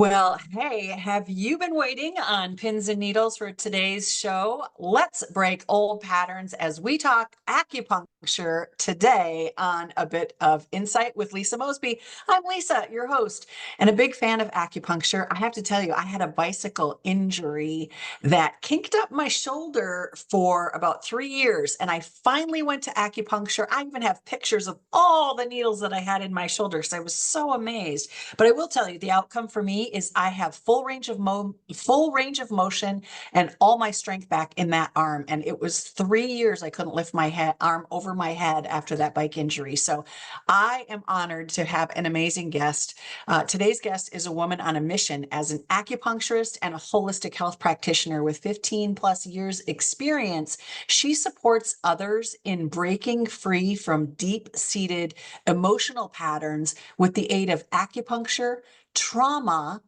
Well, hey, have you been waiting on pins and needles for today's show? Let's break old patterns as we talk acupuncture today on A Bit of Insight with Lisa Mosby. I'm Lisa, your host, and a big fan of acupuncture. I have to tell you, I had a bicycle injury that kinked up my shoulder for about 3 years, and I finally went to acupuncture. I even have pictures of all the needles that I had in my shoulder, so I was so amazed. But I will tell you, the outcome for me is I have full range of motion and all my strength back in that arm. And it was 3 years I couldn't lift my arm over my head after that bike injury. So I am honored to have an amazing guest. Today's guest is a woman on a mission as an acupuncturist and a holistic health practitioner with 15 plus years experience. She supports others in breaking free from deep-seated emotional patterns with the aid of acupuncture, trauma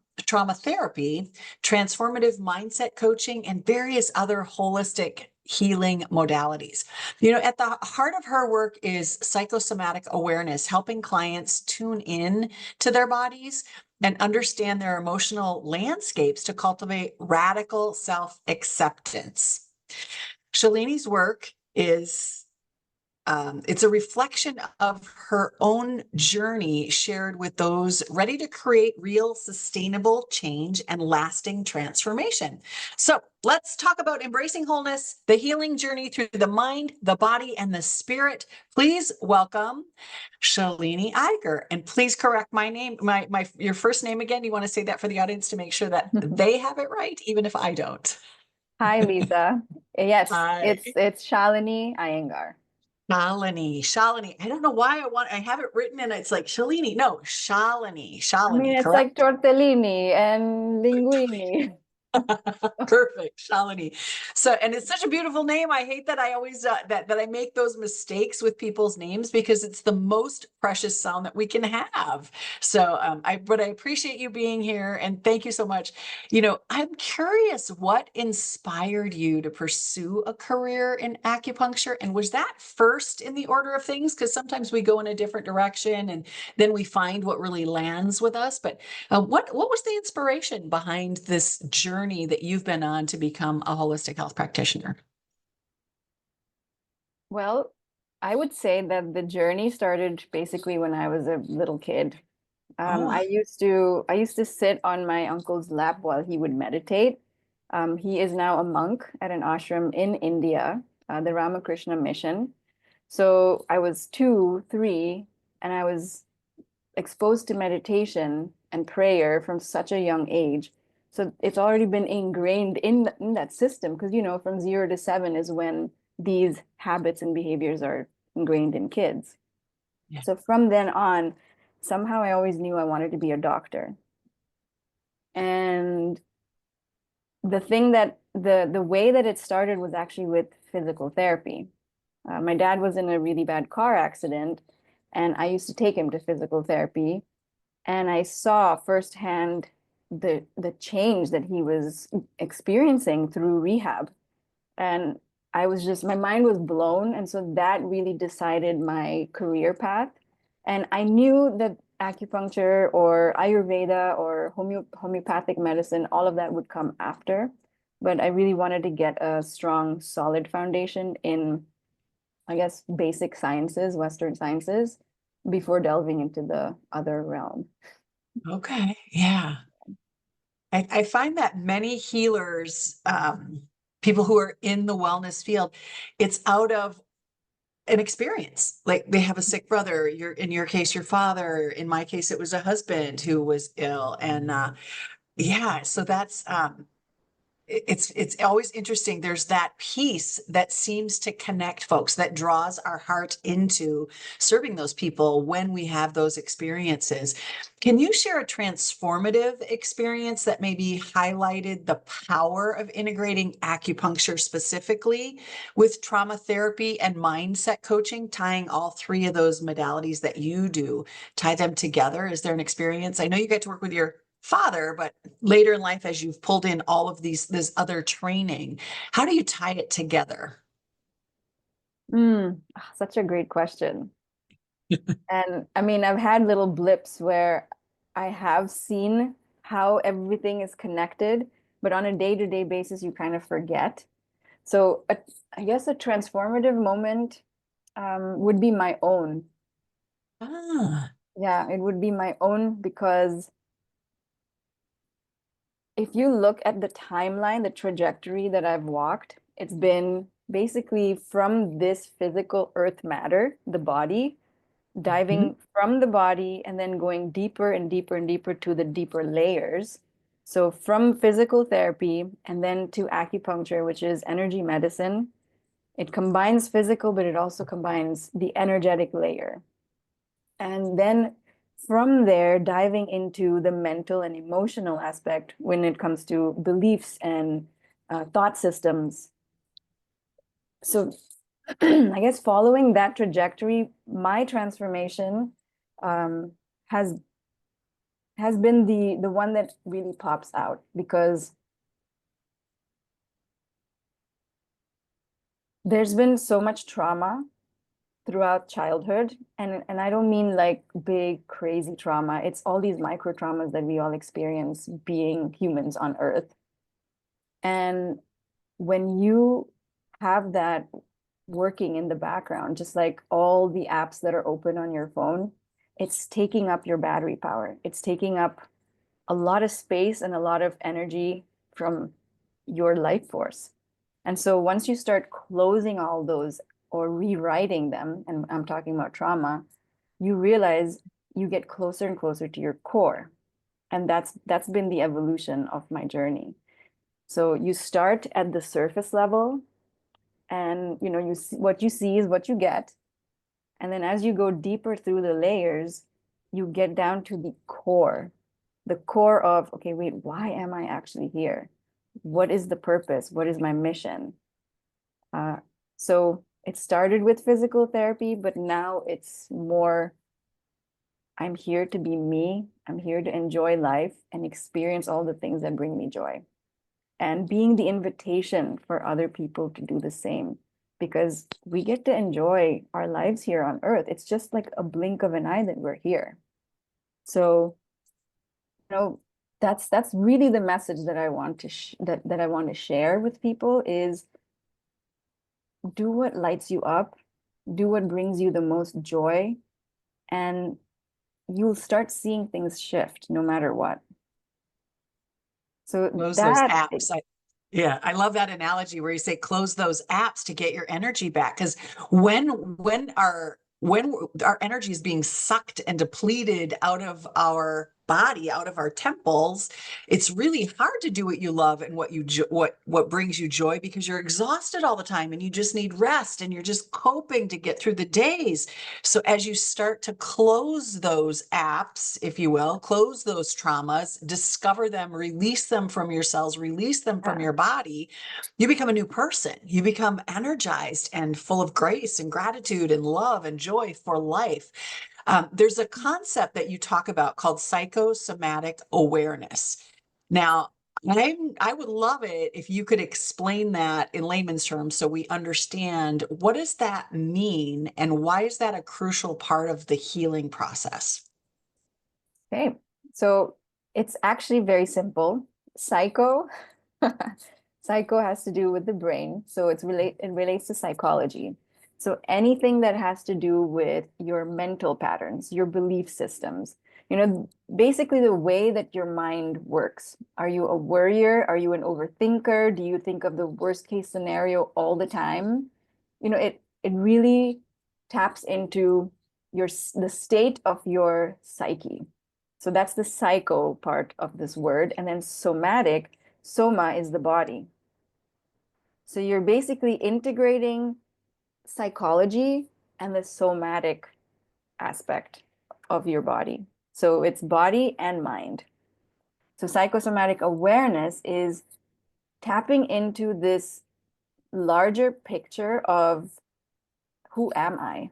therapy, transformative mindset coaching, and various other holistic healing modalities. At the heart of her work is psychosomatic awareness, helping clients tune in to their bodies and understand their emotional landscapes to cultivate radical self-acceptance. Shalini's work is it's a reflection of her own journey shared with those ready to create real sustainable change and lasting transformation. So let's talk about embracing wholeness, the healing journey through the mind, the body, and the spirit. Please welcome Shalini Iyengar. And please correct my name, your first name again. You want to say that for the audience to make sure that they have it right, even if I don't. Hi, Lisa. Yes, Hi. it's Shalini Iyengar. Shalini. I don't know why I have it written and it's like Shalini. No, I mean, it's like correct? tortellini and linguini. Perfect, Shalini. So, and it's such a beautiful name. I hate that I always that I make those mistakes with people's names because it's the most precious sound that we can have. So, but I appreciate you being here and thank you so much. I'm curious what inspired you to pursue a career in acupuncture, and was that first in the order of things? Because sometimes we go in a different direction and then we find what really lands with us. But what was the inspiration behind this journey that you've been on to become a holistic health practitioner? Well, I would say that the journey started basically when I was a little kid. Oh, I used to sit on my uncle's lap while he would meditate. He is now a monk at an ashram in India, the Ramakrishna Mission. So I was 2, 3, and I was exposed to meditation and prayer from such a young age. So it's already been ingrained in that system because, from 0 to 7 is when these habits and behaviors are ingrained in kids. yeah. So from then on, somehow I always knew I wanted to be a doctor. And the way that it started was actually with physical therapy. My dad was in a really bad car accident, and I used to take him to physical therapy. And I saw firsthand the change that he was experiencing through rehab. And my mind was blown. And so that really decided my career path. And I knew that acupuncture or Ayurveda or homeopathic medicine, all of that would come after. But I really wanted to get a strong, solid foundation in, I guess, basic sciences, Western sciences, before delving into the other realm. Okay. Yeah. I find that many healers, people who are in the wellness field, it's out of an experience. Like they have a sick brother, in your case, your father. In my case, it was a husband who was ill. And yeah, so that's it's always interesting. There's that piece that seems to connect folks, that draws our heart into serving those people when we have those experiences. Can you share a transformative experience that maybe highlighted the power of integrating acupuncture specifically with trauma therapy and mindset coaching, tying all three of those modalities that you do, tie them together? Is there an experience? I know you get to work with your father, but later in life, as you've pulled in all of this other training, how do you tie it together? Such a great question. And I mean, I've had little blips where I have seen how everything is connected, but on a day-to-day basis, you kind of forget. So I guess a transformative moment would be my own. Ah, Yeah, it would be my own because if you look at the timeline, the trajectory that I've walked, it's been basically from this physical earth matter, the body, mhm. diving from the body and then going deeper and deeper and deeper to the deeper layers. So from physical therapy and then to acupuncture, which is energy medicine, it combines physical, but it also combines the energetic layer. And then from there, diving into the mental and emotional aspect when it comes to beliefs and thought systems. So I guess following that trajectory, my transformation um, has has been the one that really pops out because there's been so much trauma throughout childhood, and I don't mean like big crazy trauma. It's all these micro traumas that we all experience being humans on Earth. And when you have that working in the background, just like all the apps that are open on your phone, it's taking up your battery power. It's taking up a lot of space and a lot of energy from your life force. And so once you start closing all those or rewriting them, and I'm talking about trauma, you realize you get closer and closer to your core. And that's been the evolution of my journey. So you start at the surface level and you see, what you see is what you get. And then as you go deeper through the layers, you get down to the core of, okay, wait, why am I actually here? What is the purpose? What is my mission? Uh, so it started with physical therapy, but now it's more, I'm here to be me. I'm here to enjoy life and experience all the things that bring me joy. And being the invitation for other people to do the same because we get to enjoy our lives here on earth. It's just like a blink of an eye that we're here. So, you know, that's really the message that I want to that I want to share with people is do what lights you up, do what brings you the most joy, and you'll start seeing things shift no matter what. So Close those that apps. Yeah, I love that analogy where you say close those apps to get your energy back. Because when our energy is being sucked and depleted out of our body, out of our temples, it's really hard to do what you love and what brings you joy because you're exhausted all the time and you just need rest and you're just coping to get through the days. So as you start to close those apps, if you will, close those traumas, discover them, release them from your cells, release them from yeah. your body, you become a new person. You become energized and full of grace and gratitude and love and joy for life. There's a concept that you talk about called psychosomatic awareness. Now, I would love it if you could explain that in layman's terms so we understand what does that mean and why is that a crucial part of the healing process? Okay. So it's actually very simple. Psycho, psycho has to do with the brain. So it relates to psychology. So anything that has to do with your mental patterns, your belief systems, basically the way that your mind works. Are you a worrier? Are you an overthinker? Do you think of the worst case scenario all the time? It really taps into the state of your psyche. So that's the psycho part of this word. And then somatic, soma is the body. So you're basically integrating psychology and the somatic aspect of your body. So it's body and mind. So psychosomatic awareness is tapping into this larger picture of who am I?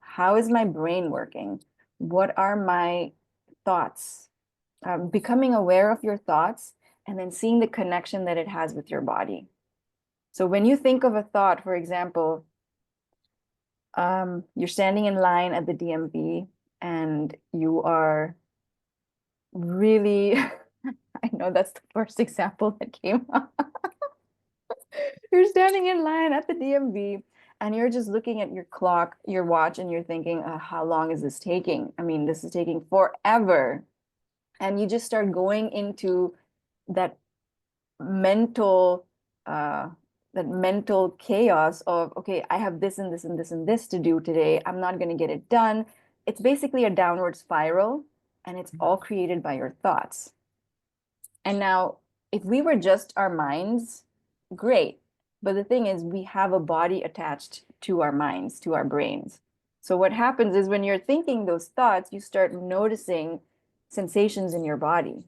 How is my brain working? What are my thoughts? Becoming aware of your thoughts and then seeing the connection that it has with your body. So when you think of a thought, for example, you're standing in line at the DMV and you are really I know that's the first example that came up. You're standing in line at the DMV and you're just looking at your clock, your watch, and you're thinking, how long is this taking? I mean, this is taking forever. And you just start going into that mental uh that mental chaos of, okay, I have this and this and this and this to do today. I'm not going to get it done. It's basically a downward spiral, and it's all created by your thoughts. And now, if we were just our minds, great. But the thing is, we have a body attached to our minds, to our brains. So what happens is when you're thinking those thoughts, you start noticing sensations in your body.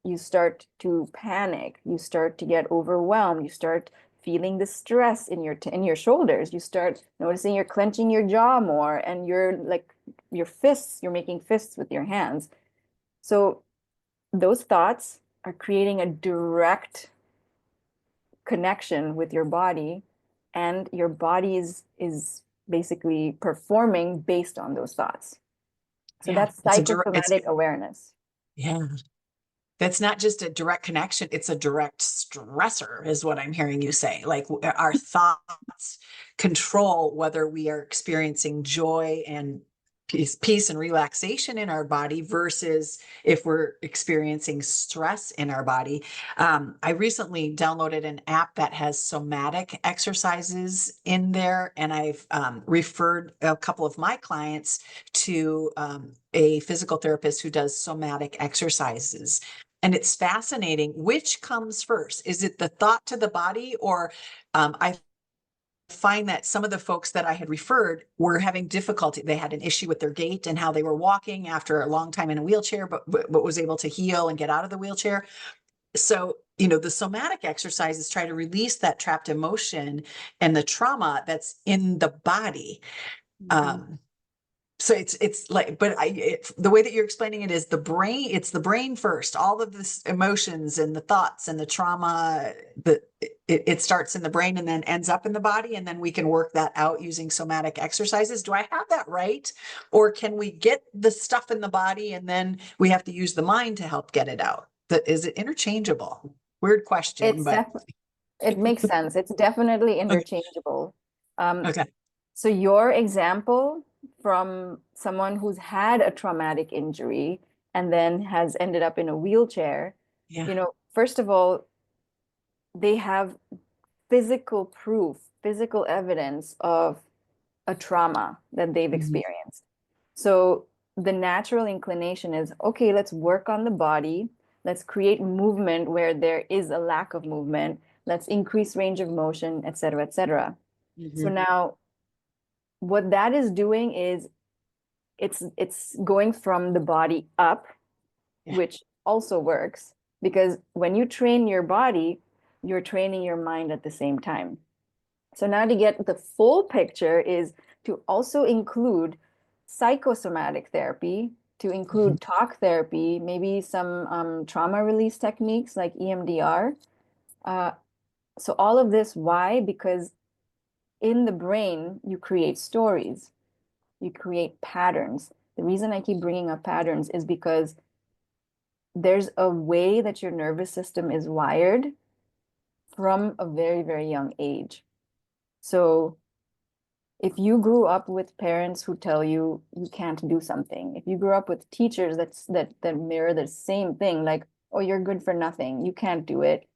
You start to panic. You start to get overwhelmed. You start feeling the stress in your shoulders. You start noticing you're clenching your jaw more, and you're like your fists, you're making fists with your hands. So those thoughts are creating a direct connection with your body, and your body is basically performing based on those thoughts. So Yeah, that's it's a direct, psychosomatic awareness. yeah. That's not just a direct connection, it's a direct stressor, is what I'm hearing you say. Like our thoughts control whether we are experiencing joy and peace and relaxation in our body versus if we're experiencing stress in our body. I recently downloaded an app that has somatic exercises in there, and I've referred a couple of my clients to a physical therapist who does somatic exercises. And it's fascinating. Which comes first? Is it the thought to the body, or I find that some of the folks that I had referred were having difficulty. They had an issue with their gait and how they were walking after a long time in a wheelchair, but was able to heal and get out of the wheelchair. So, the somatic exercises try to release that trapped emotion and the trauma that's in the body. Mhm. Um, so it's like, but the way that you're explaining it is it's the brain first. All of this emotions and the thoughts and the trauma, it starts in the brain and then ends up in the body, and then we can work that out using somatic exercises. Do I have that right? Or can we get the stuff in the body and then we have to use the mind to help get it out? Is it interchangeable? Weird question, It's but it makes sense. It's definitely okay. interchangeable. Um, Okay. so your example from someone who's had a traumatic injury and then has ended up in a wheelchair, Yeah. first of all, they have physical proof, physical evidence of a trauma that they've Mhm. experienced. So the natural inclination is, okay, let's work on the body. Let's create movement where there is a lack of movement. Let's increase range of motion, et cetera, et cetera. So Mhm. now what that is doing is it's going from the body up, Yeah. which also works because when you train your body, you're training your mind at the same time. So now to get the full picture is to also include psychosomatic therapy, to Mhm. include talk therapy, maybe some trauma release techniques like EMDR. Uh, so all of this, why? Because in the brain, you create stories, you create patterns. The reason I keep bringing up patterns is because there's a way that your nervous system is wired from a very, very young age. So if you grew up with parents who tell you you can't do something, if you grew up with teachers that mirror the same thing, like, oh, you're good for nothing, you can't do it.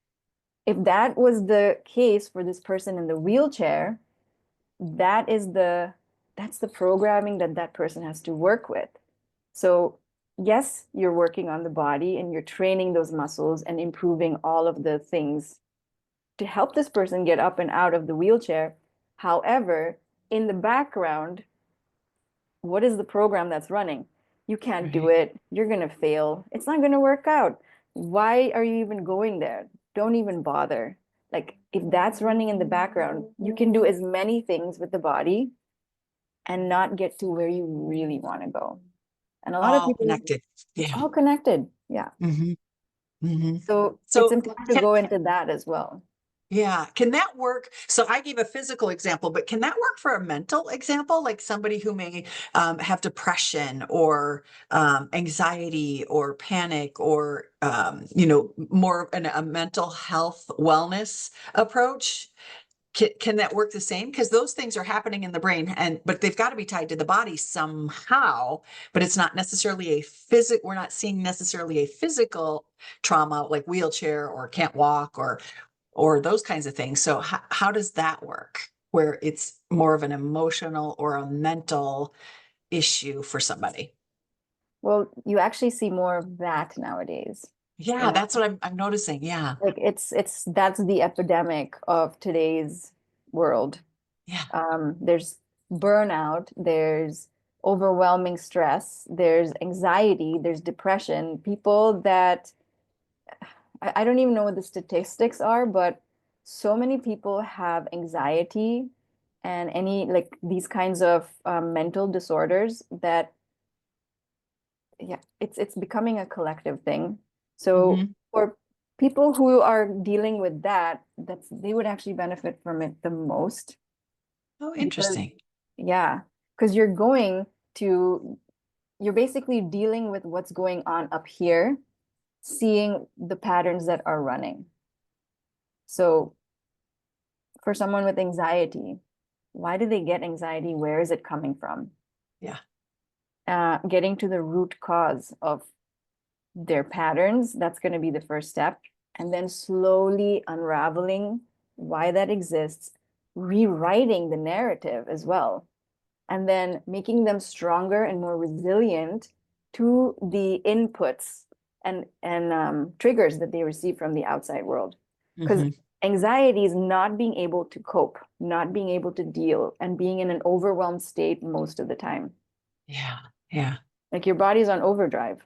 If that was the case for this person in the wheelchair, that is that's the programming that that person has to work with. So yes, you're working on the body and you're training those muscles and improving all of the things to help this person get up and out of the wheelchair. However, in the background, what is the program that's running? You can't do Right. it. You're going to fail. It's not going to work out. Why are you even going there? Don't even bother. Like, if that's running in the background, you can do as many things with the body and not get to where you really want to go. And a lot of All people, connected. it's Yeah. all connected. Yeah. Hmm. Hmm. So it's So important to can, go into that as well. Yeah. Can that work? So I gave a physical example, but can that work for a mental example? Like somebody who may have depression or anxiety or panic or, more a mental health wellness approach? Can that work the same? Because those things are happening in the brain, but they've got to be tied to the body somehow. But it's not necessarily a we're not seeing necessarily a physical trauma like wheelchair or can't walk or those kinds of things. So how does that work? Where it's more of an emotional or a mental issue for somebody? Well, you actually see more of that nowadays. You Yeah, know, that's what I'm noticing. Yeah. like it's that's the epidemic of today's world. Yeah. There's burnout, there's overwhelming stress, there's anxiety, there's depression. People that I don't even know what the statistics are, but so many people have anxiety and any like these kinds of mental disorders that yeah, it's becoming a collective thing. So Hmm. for people who are dealing with that, they would actually benefit from it the most Oh, because interesting. yeah, because to you're basically dealing with what's going on up here, seeing the patterns that are running. So for someone with anxiety, why do they get anxiety? Where is it coming from? Yeah. Getting to the root cause of their patterns, that's going to be the first step. And then slowly unraveling why that exists, rewriting the narrative as well, and then making them stronger and more resilient to the inputs and triggers that they receive from the outside world. Because Hmm. anxiety is not being able to cope, not being able to deal, and being in an overwhelmed state most of the time. Yeah. Yeah. Like your body's on overdrive.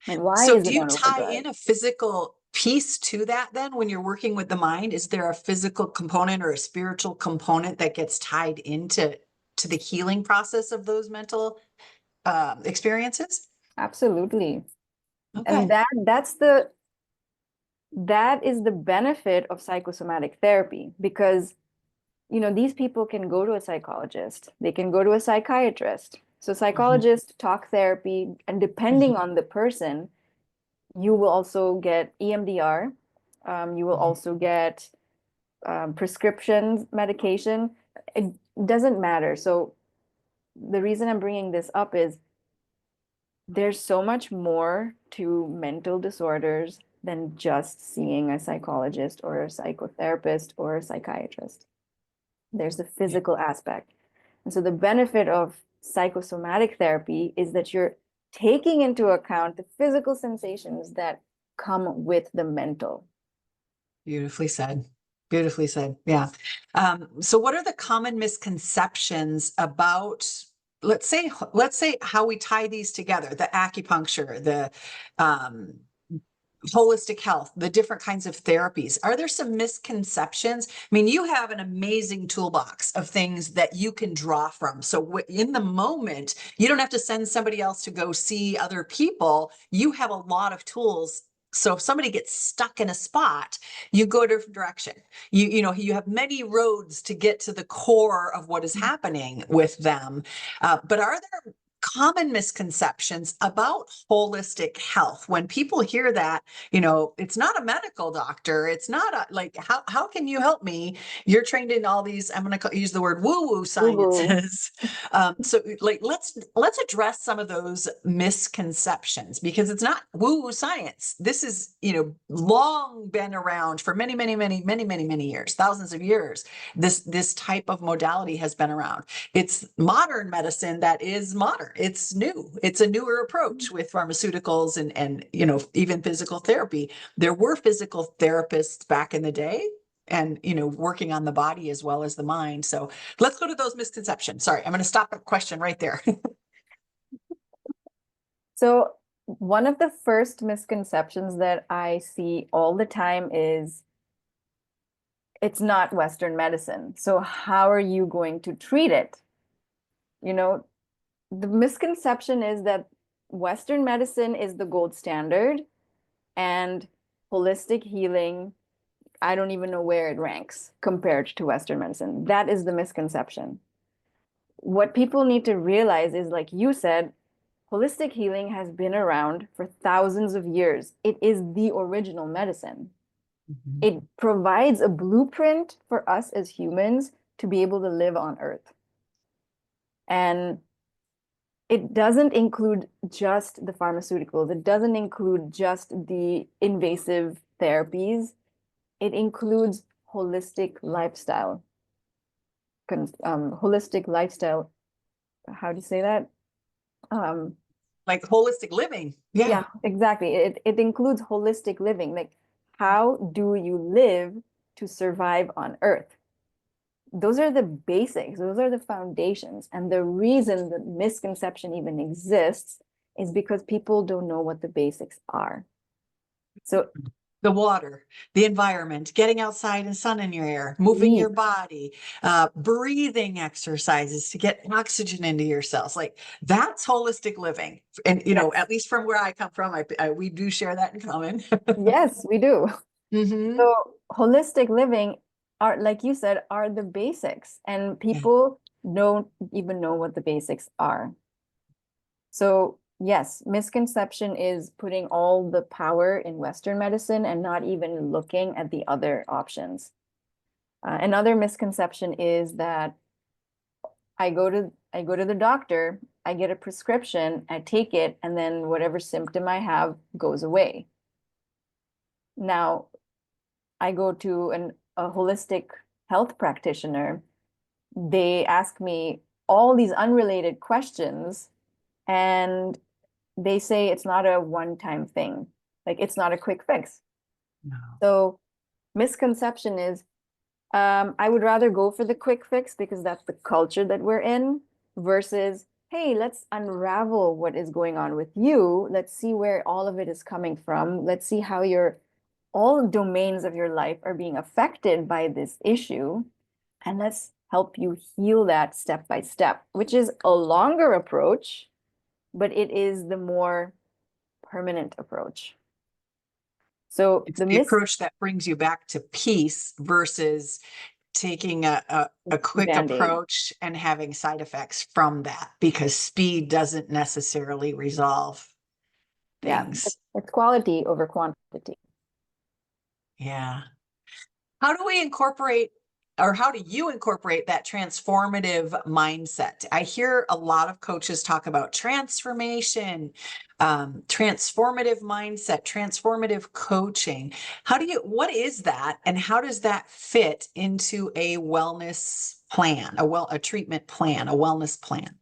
And why So is do it you on tie overdrive? in a physical piece to that then when you're working with the mind? Is there a physical component or a spiritual component that gets tied into the healing process of those mental experiences? Absolutely. And Okay. that is the benefit of psychosomatic therapy because these people can go to a psychologist, they can go to a psychiatrist. So Hmm. psychologist, talk therapy, and depending Hmm. on the person, you will also get EMDR. You will Hmm. also get prescriptions, medication. It doesn't matter. So the reason I'm bringing this up is there's so much more to mental disorders than just seeing a psychologist or a psychotherapist or a psychiatrist. There's the Yeah. physical aspect. And so the benefit of psychosomatic therapy is that you're taking into account the physical sensations that come with the mental. Beautifully said. Beautifully said. Yeah. So what are the common misconceptions about, let's say how we tie these together, the acupuncture, the um, holistic health, the different kinds of therapies. Are there some misconceptions? I mean, you have an amazing toolbox of things that you can draw from. So in the moment, you don't have to send somebody else to go see other people. You have a lot of tools. So if somebody gets stuck in a spot, you go a different direction. You have many roads to get to the core of what is happening with them. But are there common misconceptions about holistic health? When people hear that, it's not a medical doctor. It's not like, how can you help me? You're trained in all these, I'm going to use the word woo woo Woo-woo. sciences. So like, let's address some of those misconceptions because it's not woo woo science. This is, long been around for many, many, many, many, many, many years, thousands of years. This type of modality has been around. It's modern medicine that is modern. It's new. It's a newer approach with pharmaceuticals and even physical therapy. There were physical therapists back in the day and working on the body as well as the mind. So let's go to those misconceptions. Sorry, I'm going to stop a question right there. So one of the first misconceptions that I see all the time is it's not Western medicine. So how are you going to treat it? You know, the misconception is that Western medicine is the gold standard and holistic healing I don't even know where it ranks compared to Western medicine. That is the misconception. What people need to realize is, like you said, holistic healing has been around for thousands of years. It is the original medicine. Mhm. It provides a blueprint for us as humans to be able to live on Earth. And it doesn't include just the pharmaceuticals. It doesn't include just the invasive therapies. It includes holistic lifestyle. Holistic lifestyle. How do you say that? Um, Like holistic living. Yeah. yeah, exactly. It includes holistic living. Like, how do you live to survive on Earth? Those are the basics, those are the foundations. And the reason the misconception even exists is because people don't know what the basics are. So, The water, the environment, getting outside and sun in your air, moving sleep, your body, breathing exercises to get oxygen into your cells. Like that's holistic living. And, yes, at least from where I come from, we do share that in common. yes, we do. Hmm. So, holistic living are, like you said, are the basics, and Yeah. people don't even know what the basics are. So, yes, misconception is putting all the power in Western medicine and not even looking at the other options. Another misconception is that I go to the doctor, I get a prescription, I take it, and then whatever symptom I have goes away. Now, I go to a holistic health practitioner. They ask me all these unrelated questions, and they say it's not a one-time thing. Like, it's not a quick fix. No. So, misconception is, I would rather go for the quick fix because that's the culture that we're in, versus, hey, let's unravel what is going on with you. Let's see where all of it is coming from. Let's see how all domains of your life are being affected by this issue. And let's help you heal that step by step, which is a longer approach, but it is the more permanent approach. So It's the the mis approach that brings you back to peace versus taking a quick Band-Aid. approach and having side effects from that because speed doesn't necessarily resolve Yeah, things. it's quality over quantity. Yeah. How do we incorporate, or how do you incorporate that transformative mindset? I hear a lot of coaches talk about transformation, transformative mindset, transformative coaching. What is that, and how does that fit into a wellness plan, a treatment plan, a wellness plan?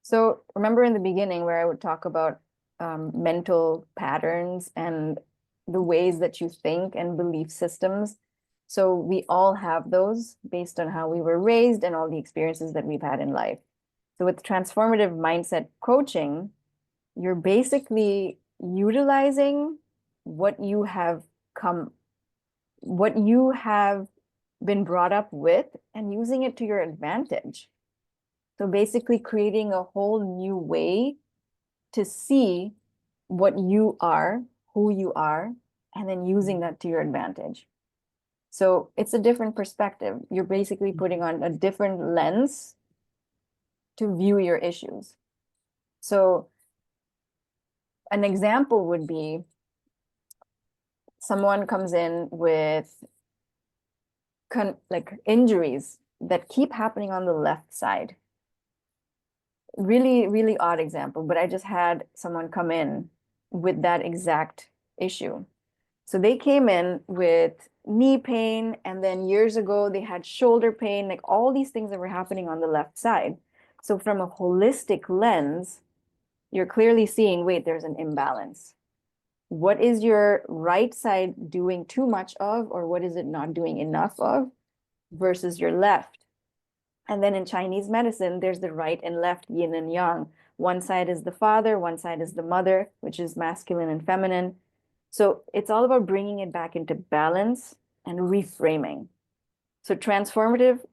So remember in the beginning where I would talk about mental patterns and the ways that you think and belief systems. So we all have those based on how we were raised and all the experiences that we've had in life. So with transformative mindset coaching, you're basically utilizing what you have come, what you have been brought up with, and using it to your advantage. So basically creating a whole new way to see what you are, who you are, and then using that to your advantage. So it's a different perspective. You're basically putting on a different lens to view your issues. So an example would be someone comes in with like injuries that keep happening on the left side. Really, really odd example, but I just had someone come in with that exact issue. So they came in with knee pain, and then years ago they had shoulder pain, like all these things that were happening on the left side. So from a holistic lens, you're clearly seeing, wait, there's an imbalance. What is your right side doing too much of, or what is it not doing enough of, versus your left? And then in Chinese medicine, there's the right and left, yin and yang. One side is the father, one side is the mother, which is masculine and feminine. So it's all about bringing it back into balance and reframing. So transformative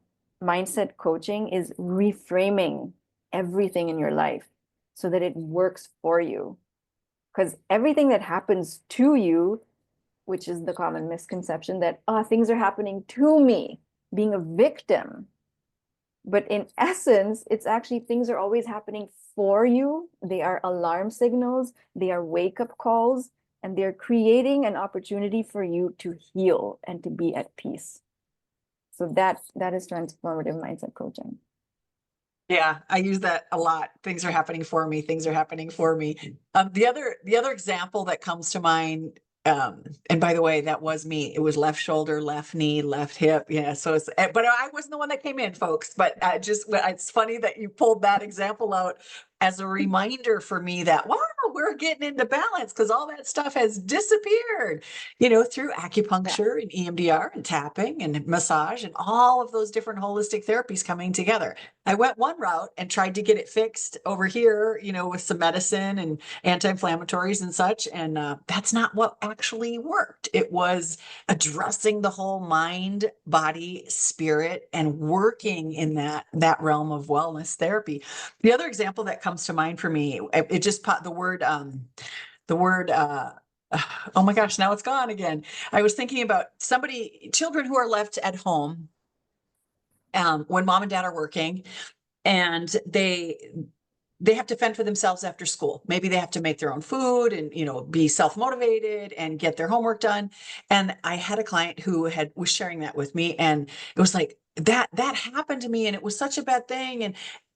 mindset coaching is reframing everything in your life so that it works for you. Because everything that happens to you which is the common misconception that, oh, things are happening to me, being a victim. But in essence, it's actually things are always happening for you. They are alarm signals, they are wake-up calls, and they're creating an opportunity for you to heal and to be at peace. So that is transformative mindset coaching. Yeah, I use that a lot. Things are happening for me. Things are happening for me. The other example that comes to mind, and by the way, that was me. It was left shoulder, left knee, left hip. Yeah. So it's, but I wasn't the one that came in, folks. But it's funny that you pulled that example out as a reminder for me that, wow, we're getting into balance because all that stuff has disappeared, through acupuncture and EMDR and tapping and massage and all of those different holistic therapies coming together. I went one route and tried to get it fixed over here, with some medicine and anti-inflammatories and such. And that's not what actually worked. It was addressing the whole mind, body, spirit, and working in that realm of wellness therapy. The other example that comes to mind for me, it just popped the word, oh my gosh, now it's gone again. I was thinking about children who are left at home when mom and dad are working, and they have to fend for themselves after school. Maybe they have to make their own food and, be self-motivated and get their homework done. And I had a client who was sharing that with me, and it was like that happened to me, and it was such a bad thing.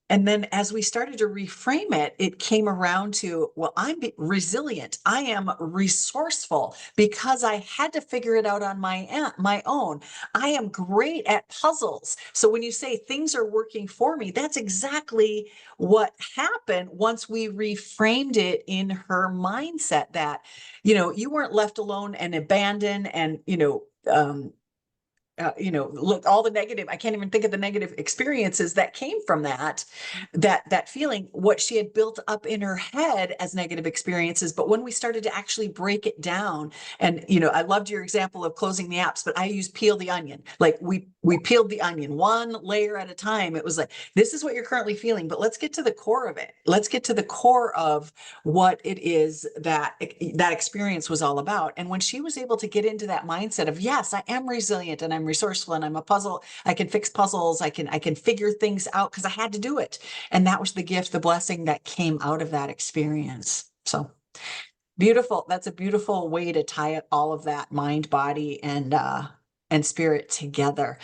And then as we started to reframe it, it came around to, well, I'm resilient. I am resourceful because I had to figure it out on my own. I am great at puzzles. So when you say things are working for me, that's exactly what happened once we reframed it in her mindset that, you weren't left alone and abandoned and, look, all the negative, I can't even think of the negative experiences that came from that feeling, what she had built up in her head as negative experiences. But when we started to actually break it down, and, I loved your example of closing the apps, but I use peel the onion. Like we peeled the onion one layer at a time. It was like, this is what you're currently feeling, but let's get to the core of it. Let's get to the core of what it is that experience was all about. And when she was able to get into that mindset of, yes, I am resilient and I'm resourceful and I'm a puzzle, I can fix puzzles, I can figure things out because I had to do it. And that was the gift, the blessing that came out of that experience. So beautiful. That's a beautiful way to tie all of that mind, body, and spirit together.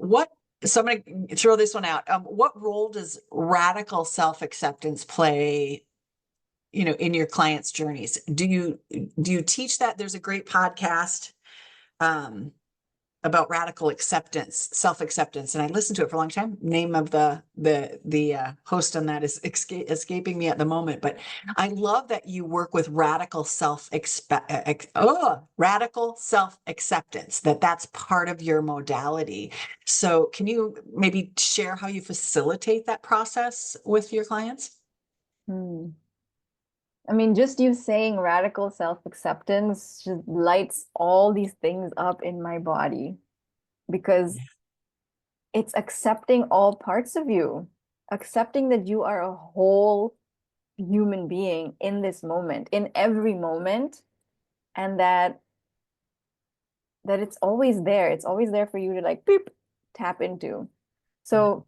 So I'm going to throw this one out. What role does radical self-acceptance play, in your clients' journeys? Do you teach that? There's a great podcast about radical acceptance, self-acceptance, and I listened to it for a long time. Name of the host on that is escaping me at the moment, but I love that you work with radical radical self-acceptance, that's part of your modality. So can you maybe share how you facilitate that process with your clients? Hmm. I mean, just you saying radical self-acceptance just lights all these things up in my body because it's accepting all parts of you, accepting that you are a whole human being in this moment, in every moment, and that it's always there. It's always there for you to like beep, tap into. So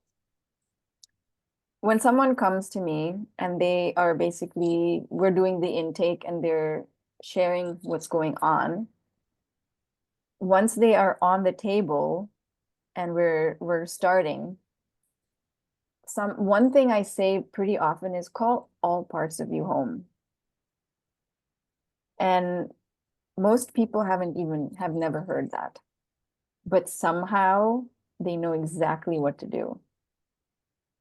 when someone comes to me and they are basically, we're doing the intake and they're sharing what's going on, once they are on the table and we're starting, one thing I say pretty often is call all parts of you home. And most people have never heard that, but somehow they know exactly what to do.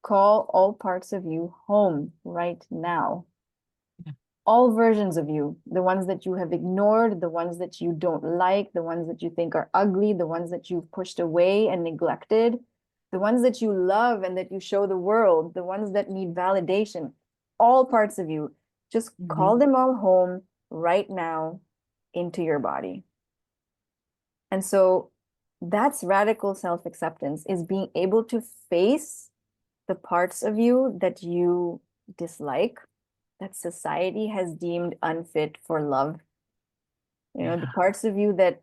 Call all parts of you home right now. All versions of you, the ones that you have ignored, the ones that you don't like, the ones that you think are ugly, the ones that you've pushed away and neglected, the ones that you love and that you show the world, the ones that need validation, all parts of you, just call them all home right now into your body. And so that's radical self-acceptance, is being able to face the parts of you that you dislike, that society has deemed unfit for love, You know, the Yeah. parts of you that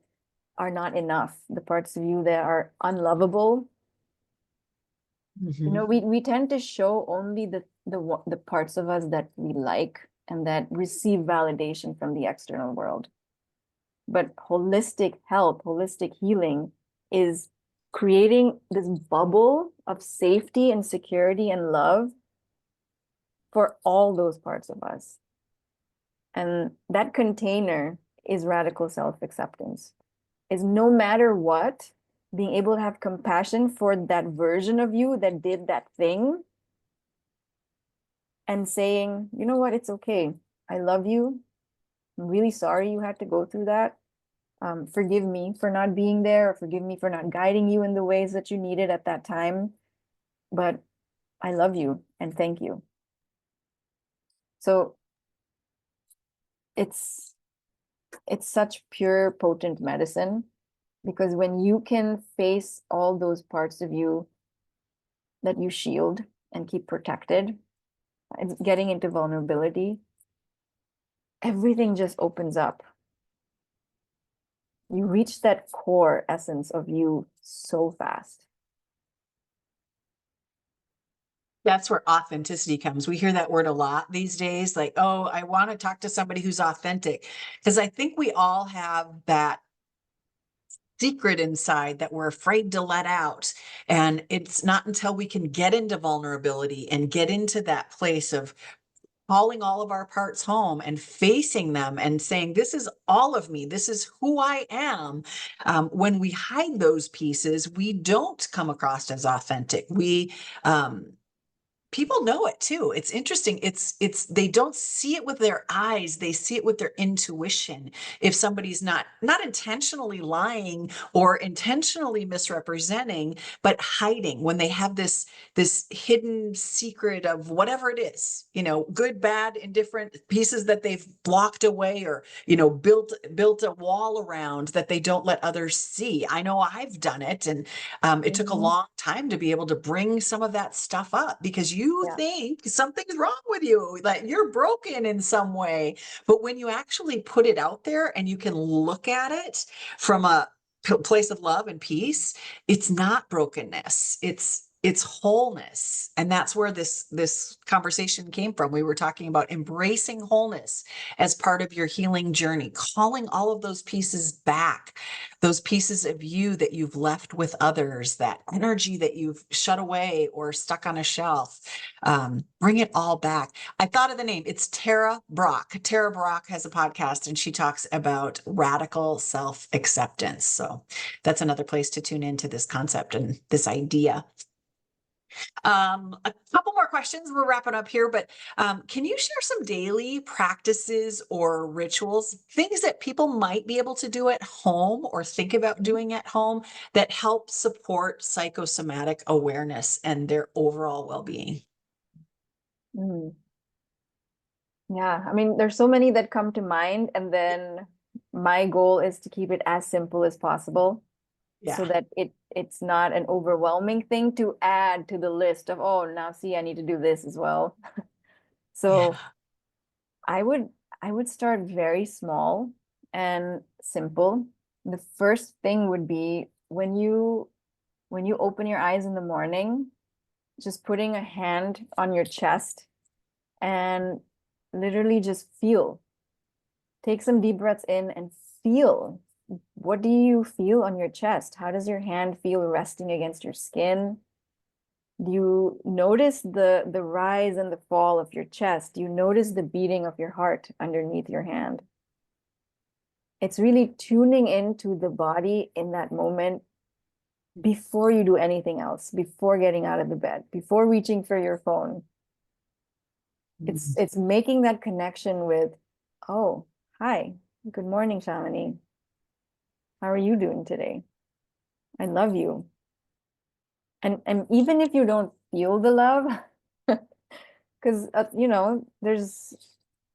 are not enough, the parts of you that are unlovable. You know, Mhm. we tend to show only the parts of us that we like and that receive validation from the external world. But holistic health, holistic healing is creating this bubble of safety and security and love for all those parts of us. And that container is radical self-acceptance. Is no matter what, being able to have compassion for that version of you that did that thing and saying, you know what, it's okay. I love you. I'm really sorry you had to go through that. Forgive me for not being there, or forgive me for not guiding you in the ways that you needed at that time. But I love you and thank you. So it's it's such pure, potent medicine, because when you can face all those parts of you that you shield and keep protected, it's getting into vulnerability, everything just opens up. You reach that core essence of you so fast. That's where authenticity comes. We hear that word a lot these days, like, oh, I want to talk to somebody who's authentic. Because I think we all have that secret inside that we're afraid to let out. And it's not until we can get into vulnerability and get into that place of calling all of our parts home and facing them and saying, this is all of me, this is who I am. When we hide those pieces, we don't come across as authentic. People know it too. It's interesting. They don't see it with their eyes, they see it with their intuition. If somebody's not intentionally lying or intentionally misrepresenting, but hiding, when they have this hidden secret of whatever it is, good, bad, indifferent pieces that they've blocked away, or built a wall around that they don't let others see. I know I've done it, and it took a Mhm. long time to be able to bring some of that stuff up, because you Yeah. think something's wrong with you, that you're broken in some way. But when you actually put it out there and you can look at it from a place of love and peace, it's not brokenness. It's wholeness. And that's where this conversation came from. We were talking about embracing wholeness as part of your healing journey, calling all of those pieces back, those pieces of you that you've left with others, that energy that you've shut away or stuck on a shelf. Bring it all back. I thought of the name. It's Tara Brock. Tara Brock has a podcast and she talks about radical self-acceptance. So that's another place to tune into this concept and this idea. A couple more questions. We're wrapping up here, but can you share some daily practices or rituals, things that people might be able to do at home or think about doing at home that help support psychosomatic awareness and their overall well-being? Mm. Yeah, I mean, there's so many that come to mind, and then my goal is to keep it as simple as possible so Yeah. that it's not an overwhelming thing to add to the list of, oh, now see, I need to do this as well. Yeah. So I would I would start very small and simple. The first thing would be when you open your eyes in the morning, just putting a hand on your chest and literally just feel. Take some deep breaths in and feel. What do you feel on your chest? How does your hand feel resting against your skin? Do you notice the rise and the fall of your chest? Do you notice the beating of your heart underneath your hand? It's really tuning into the body in that moment before you do anything else, before getting out of the bed, before reaching for your phone. It's making that connection with, oh, hi, good morning, Shalini. How are you doing today? I love you. And even if you don't feel the love, because there's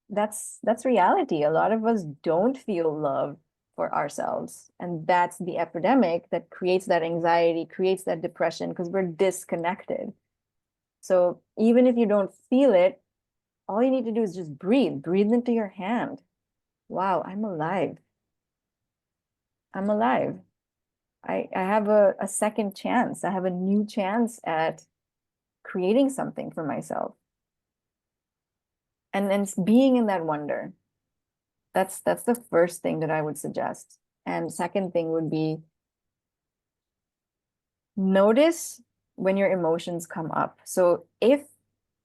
that's reality. A lot of us don't feel love for ourselves, and that's the epidemic that creates that anxiety, creates that depression, because we're disconnected. So even if you don't feel it, all you need to do is just breathe into your hand. Wow, I'm alive. I'm alive. I have a second chance. I have a new chance at creating something for myself. And then being in that wonder. That's the first thing that I would suggest. And second thing would be notice when your emotions come up. So if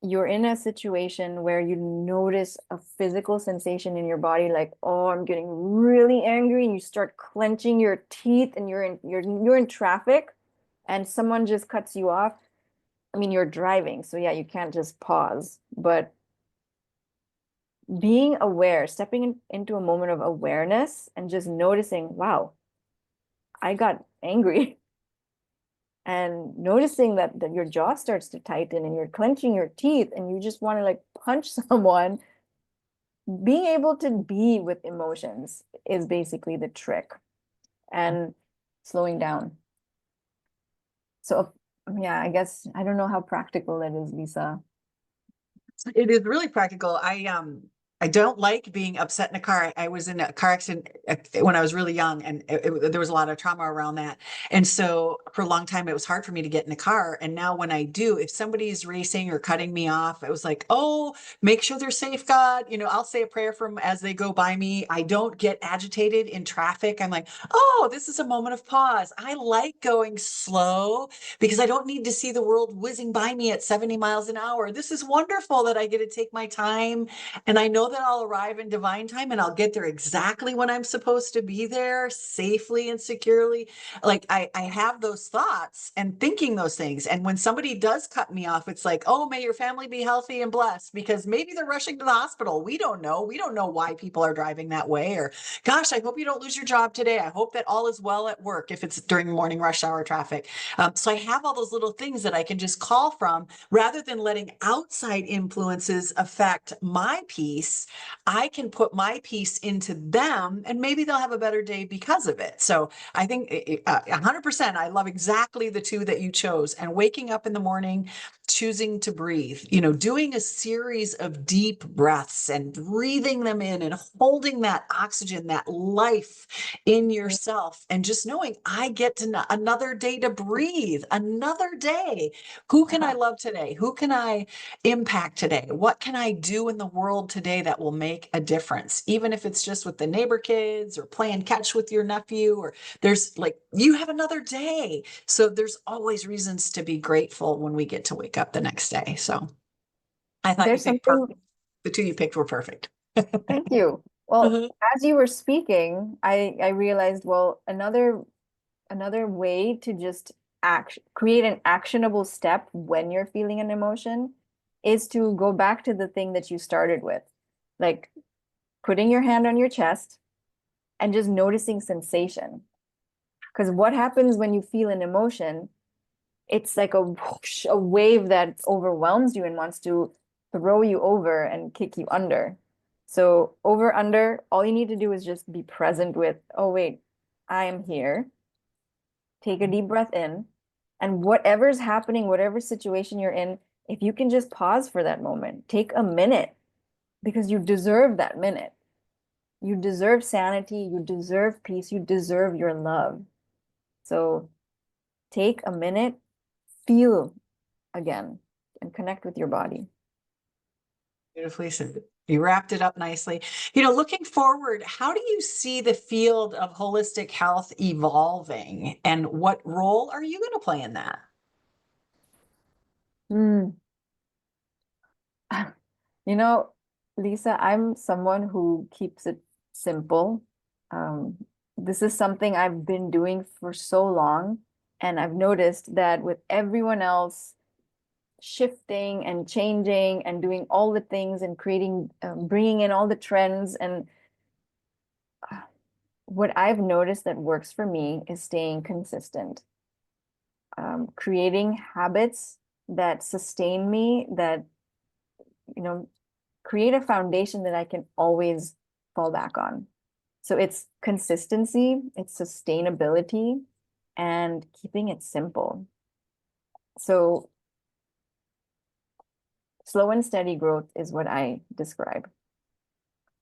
you're in a situation where you notice a physical sensation in your body, like, oh, I'm getting really angry, and you start clenching your teeth and you're in traffic and someone just cuts you off. I mean, you're driving, so yeah, you can't just pause, but being aware, stepping into a moment of awareness and just noticing, wow, I got angry. And noticing that your jaw starts to tighten and you're clenching your teeth and you just want to like punch someone, being able to be with emotions is basically the trick, and slowing down. So yeah, I guess I don't know how practical that is, Lisa. It is really practical. I don't like being upset in a car. I was in a car accident when I was really young, and there was a lot of trauma around that. And so for a long time, it was hard for me to get in a car. And now when I do, if somebody's racing or cutting me off, it was like, oh, make sure they're safe, God. I'll say a prayer for them as they go by me. I don't get agitated in traffic. I'm like, oh, this is a moment of pause. I like going slow because I don't need to see the world whizzing by me at 70 miles an hour. This is wonderful that I get to take my time, and I know that I'll arrive in divine time and I'll get there exactly when I'm supposed to be there, safely and securely. Like I have those thoughts and thinking those things. And when somebody does cut me off, it's like, oh, may your family be healthy and blessed, because maybe they're rushing to the hospital. We don't know. We don't know why people are driving that way. Or, gosh, I hope you don't lose your job today. I hope that all is well at work if it's during morning rush hour traffic. So I have all those little things that I can just call from rather than letting outside influences affect my peace. I can put my peace into them and maybe they'll have a better day because of it. So I think 100%, I love exactly the two that you chose. And waking up in the morning, choosing to breathe, doing a series of deep breaths and breathing them in and holding that oxygen, that life in yourself, and just knowing I get to another day to breathe, another day. Who can I love today? Who can I impact today? What can I do in the world today that will make a difference? Even if it's just with the neighbor kids or playing catch with your nephew, or there's like, you have another day. So there's always reasons to be grateful when we get to wake up the next day. So I thought you There's picked something, perfect. The two you picked were perfect. thank you. Well, Uh-huh. as you were speaking, I realized, well, another way to just create an actionable step when you're feeling an emotion is to go back to the thing that you started with, like putting your hand on your chest and just noticing sensation. Because what happens when you feel an emotion, it's like a whoosh, a wave that overwhelms you and wants to throw you over and kick you under. So over, under, all you need to do is just be present with, oh wait, I am here. Take a deep breath in, and whatever's happening, whatever situation you're in, if you can just pause for that moment, take a minute, because you deserve that minute. You deserve sanity, you deserve peace, you deserve your love. So take a minute, feel again, and connect with your body. Beautifully said. You wrapped it up nicely. Looking forward, how do you see the field of holistic health evolving, and what role are you going to play in that? Mm. You know, Lisa, I'm someone who keeps it simple. Um, this is something I've been doing for so long, and I've noticed that with everyone else shifting and changing and doing all the things and creating, bringing in all the trends, and what I've noticed that works for me is staying consistent, creating habits that sustain me, that, you know, create a foundation that I can always fall back on. So it's consistency, it's sustainability, and keeping it simple. So slow and steady growth is what I describe.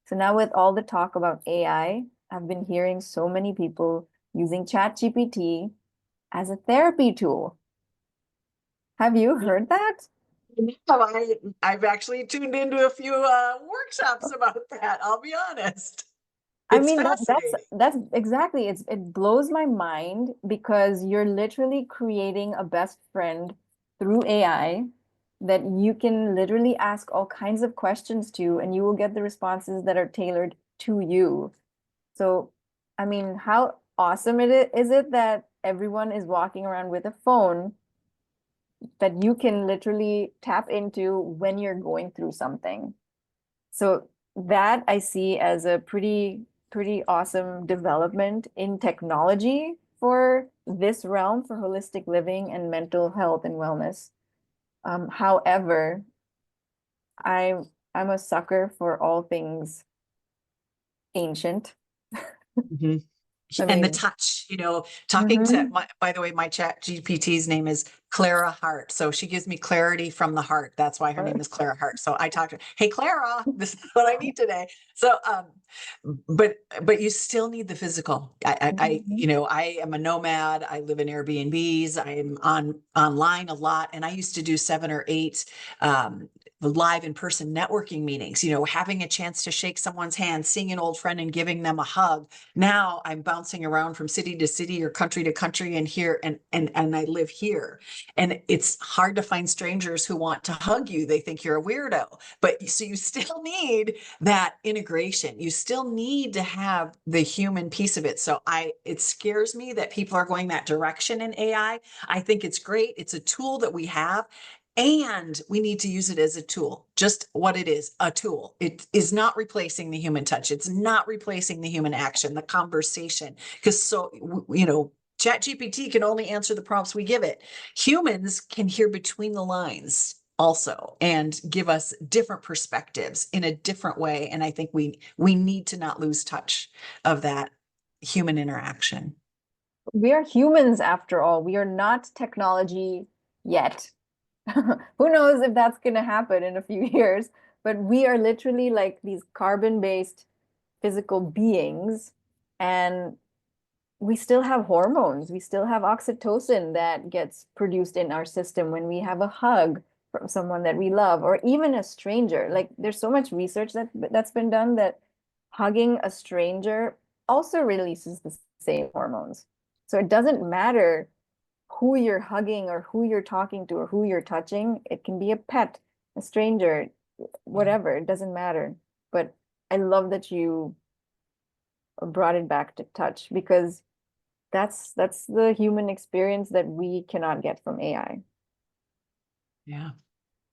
So now with all the talk about AI, I've been hearing so many people using ChatGPT as a therapy tool. Have you heard that? No, I've actually tuned into a few workshops about that. I'll be honest. I It's mean fascinating. that's exactly it blows my mind because you're literally creating a best friend through AI that you can literally ask all kinds of questions to and you will get the responses that are tailored to you. So, I mean, how awesome is it that everyone is walking around with a phone that you can literally tap into when you're going through something? So that I see as a pretty awesome development in technology for this realm for holistic living and mental health and wellness. However, I'm a sucker for all things ancient. Mhm. I And the mean, touch, talking to mhm. by the way, my chat GPT's name is Clara Hart. So she gives me clarity from the heart. That's why her name is Clara Hart. So I talk to her, hey Clara, this is what I need today. So but you still need the physical. Mhm. I am a nomad. I live in Airbnbs. I am online a lot. And I used to do 7 or 8 live in-person networking meetings, having a chance to shake someone's hand, seeing an old friend and giving them a hug. Now I'm bouncing around from city to city or country to country and here and I live here. And it's hard to find strangers who want to hug you. They think you're a weirdo. But so you still need that integration. You still need to have the human piece of it. So it scares me that people are going that direction in AI. I think it's great. It's a tool that we have. And we need to use it as a tool, just what it is, a tool. It is not replacing the human touch. It's not replacing the human action, the conversation. Because ChatGPT can only answer the prompts we give it. Humans can hear between the lines also and give us different perspectives in a different way. And I think we need to not lose touch of that human interaction. We are humans after all. We are not technology yet. Who knows if that's going to happen in a few years, but we are literally like these carbon-based physical beings, and we still have hormones. We still have oxytocin that gets produced in our system when we have a hug from someone that we love, or even a stranger. Like there's so much research that's been done that hugging a stranger also releases the same hormones. So it doesn't matter who you're hugging or who you're talking to or who you're touching. It can be a pet, a stranger, Yeah. whatever. It doesn't matter. But I love that you brought it back to touch because that's the human experience that we cannot get from AI. Yeah.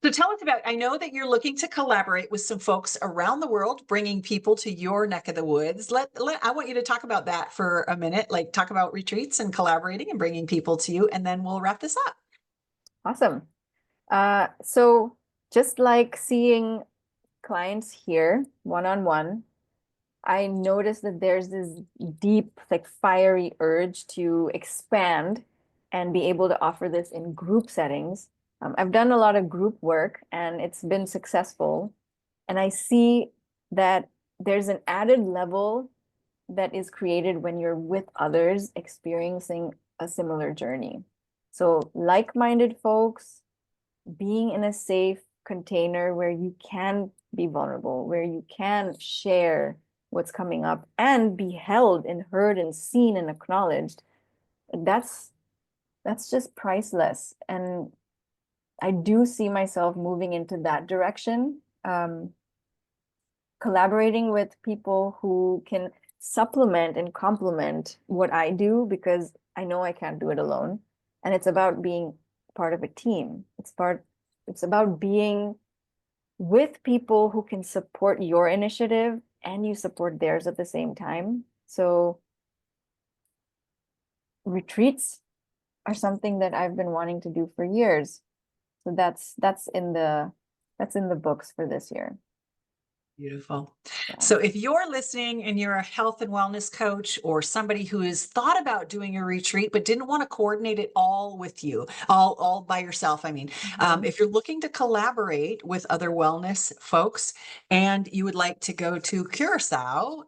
So tell us about, I know that you're looking to collaborate with some folks around the world, bringing people to your neck of the woods. I want you to talk about that for a minute, like talk about retreats and collaborating and bringing people to you, and then we'll wrap this up. Awesome. So just like seeing clients here one-on-one, I noticed that there's this deep, like fiery urge to expand and be able to offer this in group settings. I've done a lot of group work and it's been successful. And I see that there's an added level that is created when you're with others experiencing a similar journey. So, like-minded folks being in a safe container where you can be vulnerable, where you can share what's coming up and be held and heard and seen and acknowledged, that's that's just priceless. And I do see myself moving into that direction, collaborating with people who can supplement and complement what I do because I know I can't do it alone. And it's about being part of a team. It's about being with people who can support your initiative and you support theirs at the same time. So retreats are something that I've been wanting to do for years. So that's in the books for this year. Beautiful. Yeah. So if you're listening and you're a health and wellness coach or somebody who has thought about doing a retreat but didn't want to coordinate it all with you, all by yourself, I mean, Mhm. if you're looking to collaborate with other wellness folks and you would like to go to Curacao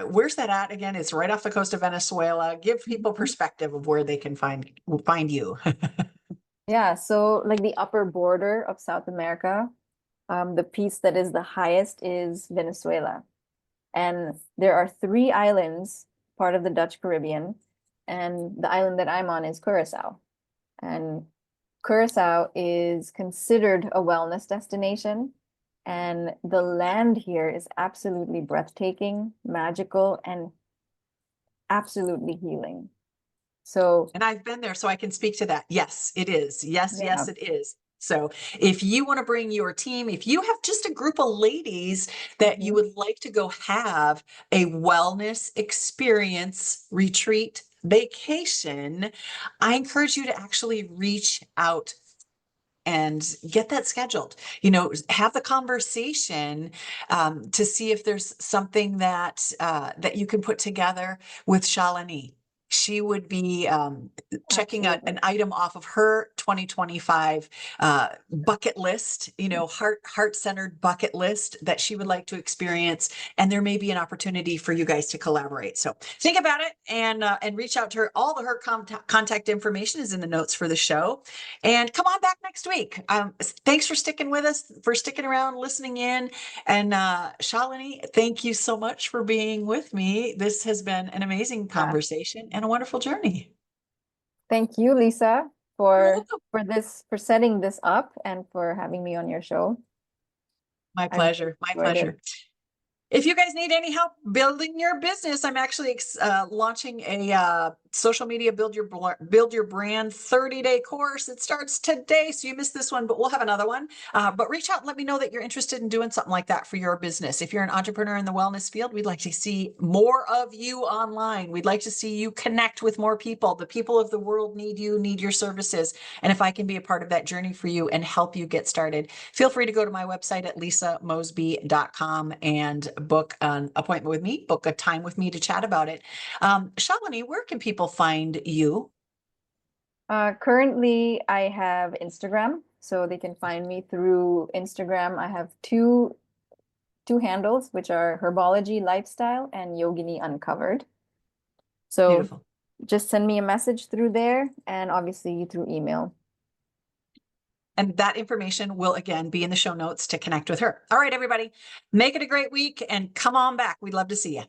where's that at again? It's right off the coast of Venezuela. Give people perspective of where they can find you. Yeah, so like the upper border of South America, the piece that is the highest is Venezuela. And there are three islands, part of the Dutch Caribbean, and the island that I'm on is Curacao. And Curacao is considered a wellness destination, and the land here is absolutely breathtaking, magical, and absolutely healing. So, And I've been there, so I can speak to that. Yes, it is. Yes, yeah. yes, it is. So if you want to bring your team, if you have just a group of ladies that you Mhm. would like to go have a wellness experience, retreat, vacation, I encourage you to actually reach out and get that scheduled. Have the conversation to see if there's something that you can put together with Shalini. She would be checking an Absolutely. item off of her 2025 bucket list, heart-centered bucket list that she would like to experience. And there may be an opportunity for you guys to collaborate. So think about it and reach out to her. All of her contact information is in the notes for the show. And come on back next week. Thanks for sticking with us, for sticking around, listening in. And Shalini, thank you so much for being with me. This has been an amazing Yeah. conversation and a wonderful journey. Thank you, Lisa, You're for welcome. for setting this up and for having me on your show. My I really pleasure. My enjoyed it. pleasure. If you guys need any help building your business, I'm actually launching a social media build your brand 30-day course. It starts today, so you missed this one, but we'll have another one. But reach out and let me know that you're interested in doing something like that for your business. If you're an entrepreneur in the wellness field, we'd like to see more of you online. We'd like to see you connect with more people. The people of the world need you, need your services. And if I can be a part of that journey for you and help you get started, feel free to go to my website at lisamosby.com and book an appointment with me, book a time with me to chat about it. Shalini, where can people find you? Currently, I have Instagram, so they can find me through Instagram. I have two handles, which are Herbology Lifestyle and Yogini Uncovered. So Beautiful. just send me a message through there and obviously through email. And that information will again be in the show notes to connect with her. All right, everybody, make it a great week and come on back. We'd love to see you.